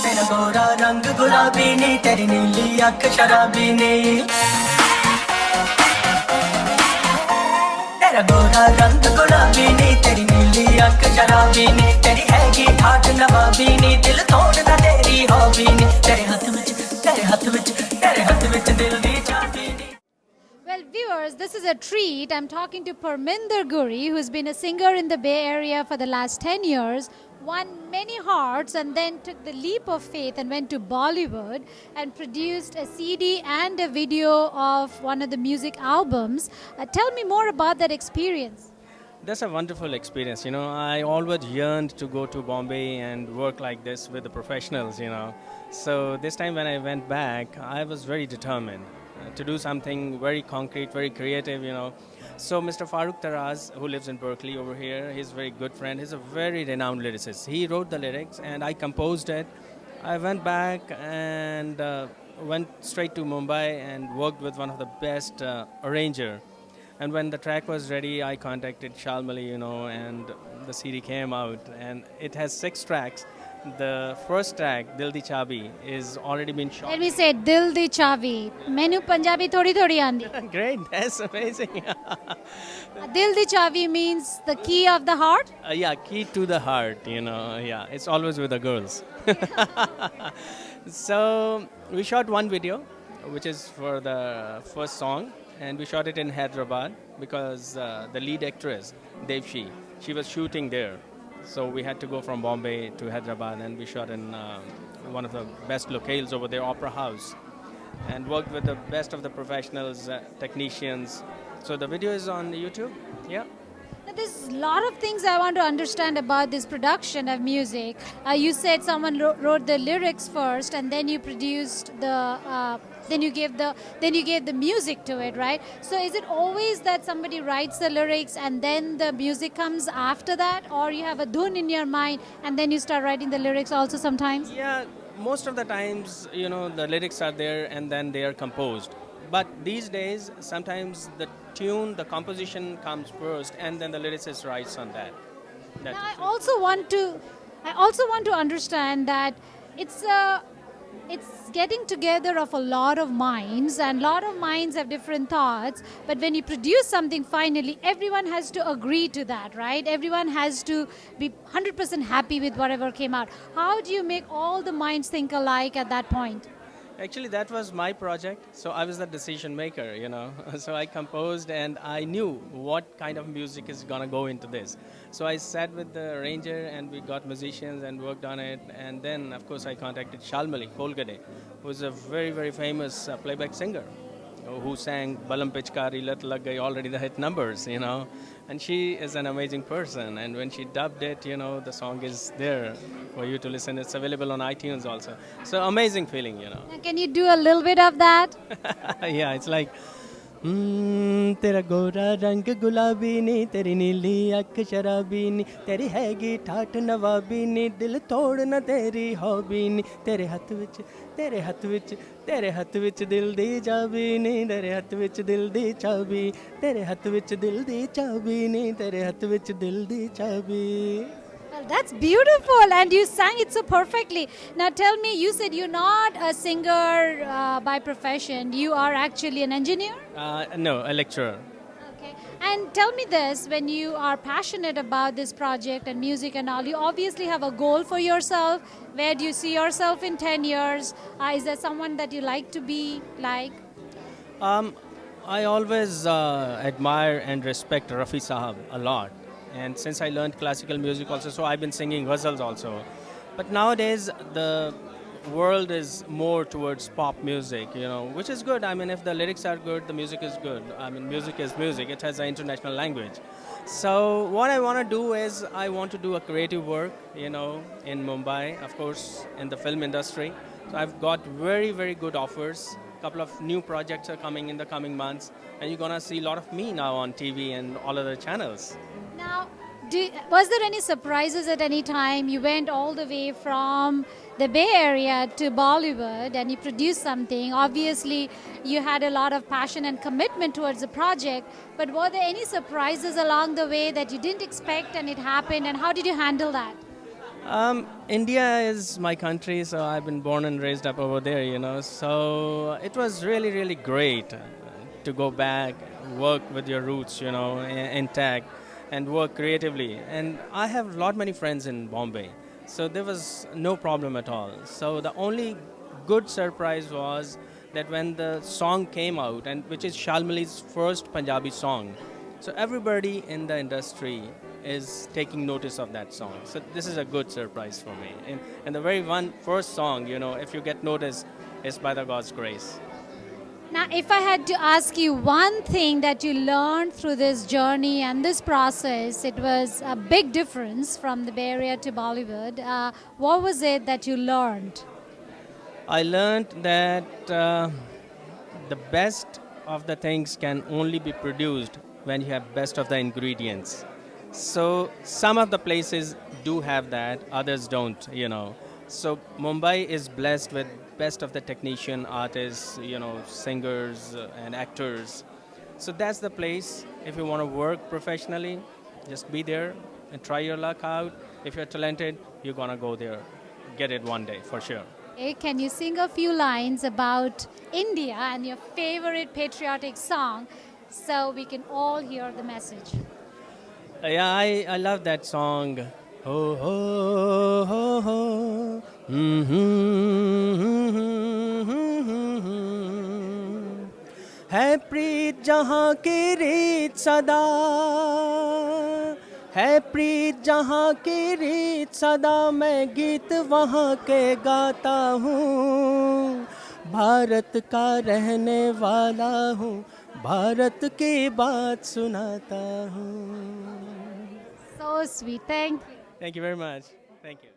तेरा गोरा रंग गुलाबी नी तेरी नीली अख शराबी नी तेरा गोरा रंग गुलाबी नी तेरी नीली अख शराबी नी तेरी हैगी ठाठ नवाबी नी दिल तोड़ना तेरी हॉबी नी तेरे हाथ विच दिल दी चाबी नी. Well, viewers, this is a treat. I'm talking to Parminder Guri, who's been a singer in the Bay Area for the last 10 years, won many hearts, and then took the leap of faith and went to Bollywood and produced a CD and a video of one of the music albums. Tell me more about that experience. That's a wonderful experience. I always yearned to go to Bombay and work like this with the professionals. So this time when I went back, I was very determined to do something very concrete, very creative. So Mr. Farooq Taraz, who lives in Berkeley over here, he's a very good friend. He's a very renowned lyricist. He wrote the lyrics and I composed it. I went back and went straight to Mumbai and worked with one of the best arranger. And when the track was ready, I contacted Shalmali, and the CD came out. And it has 6 tracks. The first track, Dil Di Chabi, is already been shot. Let me say, Dil Di Chavi. Menu Punjabi thodi andi. Great, that's amazing. Dil Di Chavi means the key of the heart? Yeah, key to the heart, yeah. It's always with the girls. So we shot one video, which is for the first song. And we shot it in Hyderabad because the lead actress, Devshi, she was shooting there. So we had to go from Bombay to Hyderabad and we shot in one of the best locales over there, Opera House. And worked with the best of the professionals, technicians. So the video is on YouTube, yeah. Now, there's a lot of things I want to understand about this production of music. You said someone wrote the lyrics first, and then you produced the, then you gave the music to it, right? So is it always that somebody writes the lyrics and then the music comes after that, or you have a dhun in your mind and then you start writing the lyrics also sometimes? Yeah, most of the times, the lyrics are there and then they are composed. But these days, sometimes the tune, the composition comes first, and then the lyricist writes on that. Now, I also want to understand that it's getting together of a lot of minds, and a lot of minds have different thoughts. But when you produce something finally, everyone has to agree to that, right? Everyone has to be 100% happy with whatever came out. How do you make all the minds think alike at that point? Actually, that was my project, so I was the decision maker, So I composed and I knew what kind of music is going to go into this. So I sat with the arranger and we got musicians and worked on it. And then, of course, I contacted Shalmali Kolgade, who's a very, very famous playback singer who sang Balam Pichkari Lat Lag Gayi, already the hit numbers, And she is an amazing person. And when she dubbed it, the song is there for you to listen. It's available on iTunes also. So amazing feeling, Can you do a little bit of that? Yeah, it's like तेरा गोरा रंग गुलाबी नी तेरी नीली अख शराबी नी तेरी हैगी ठाठ नवाबी नी दिल तोड़ना तेरी हॉबी नी तेरे हाथ विच दिल दी चाबी नी तेरे हाथ विच दिल दी चाबी तेरे हाथ विच दिल दी चाबी नी तेरे हाथ विच दिल दी चाबी. Well, that's beautiful, and you sang it so perfectly. Now tell me, you said you're not a singer by profession. You are actually an engineer? No, a lecturer. Okay. And tell me this, when you are passionate about this project and music and all, you obviously have a goal for yourself. Where do you see yourself in 10 years? Is there someone that you like to be like? I always admire and respect Rafi Sahab a lot. And since I learned classical music also, so I've been singing ghazals also. But nowadays, the world is more towards pop music, which is good. I mean, if the lyrics are good, the music is good. I mean, music is music. It has an international language. So what I want to do is I want to do a creative work, in Mumbai, of course, in the film industry. So I've got very, very good offers. A couple of new projects are coming in the coming months. And you're going to see a lot of me now on TV and all other channels. Now, was there any surprises at any time? You went all the way from the Bay Area to Bollywood and you produced something. Obviously, you had a lot of passion and commitment towards the project. But were there any surprises along the way that you didn't expect and it happened? And how did you handle that? India is my country, so I've been born and raised up over there, you know. So it was really, really great to go back, work with your roots, you know, intact, and work creatively. And I have a lot many friends in Bombay, so there was no problem at all. So the only good surprise was that when the song came out, and which is Shalmali's first Punjabi song, so everybody in the industry is taking notice of that song. So this is a good surprise for me. And the very first song, you know, if you get noticed, is by the God's grace. Now, if I had to ask you one thing that you learned through this journey and this process, it was a big difference from the Bay Area to Bollywood. What was it that you learned? I learned that the best of the things can only be produced when you have best of the ingredients. So some of the places do have that, others don't, you know. So Mumbai is blessed with best of the technician, artists, you know, singers and actors. So that's the place. If you want to work professionally, just be there and try your luck out. If you're talented, you're gonna go there, get it one day for sure. Hey, can you sing a few lines about India and your favorite patriotic song so we can all hear the message? Yeah, I love that song. Ho ho ho ho. है प्रीत जहाँ की रीत सदा, है प्रीत जहाँ की रीत सदा, मैं गीत वहाँ के गाता हूँ, भारत का रहने वाला हूँ, भारत की बात सुनाता हूँ. So sweet. Thank you. Thank you very much. Thank you.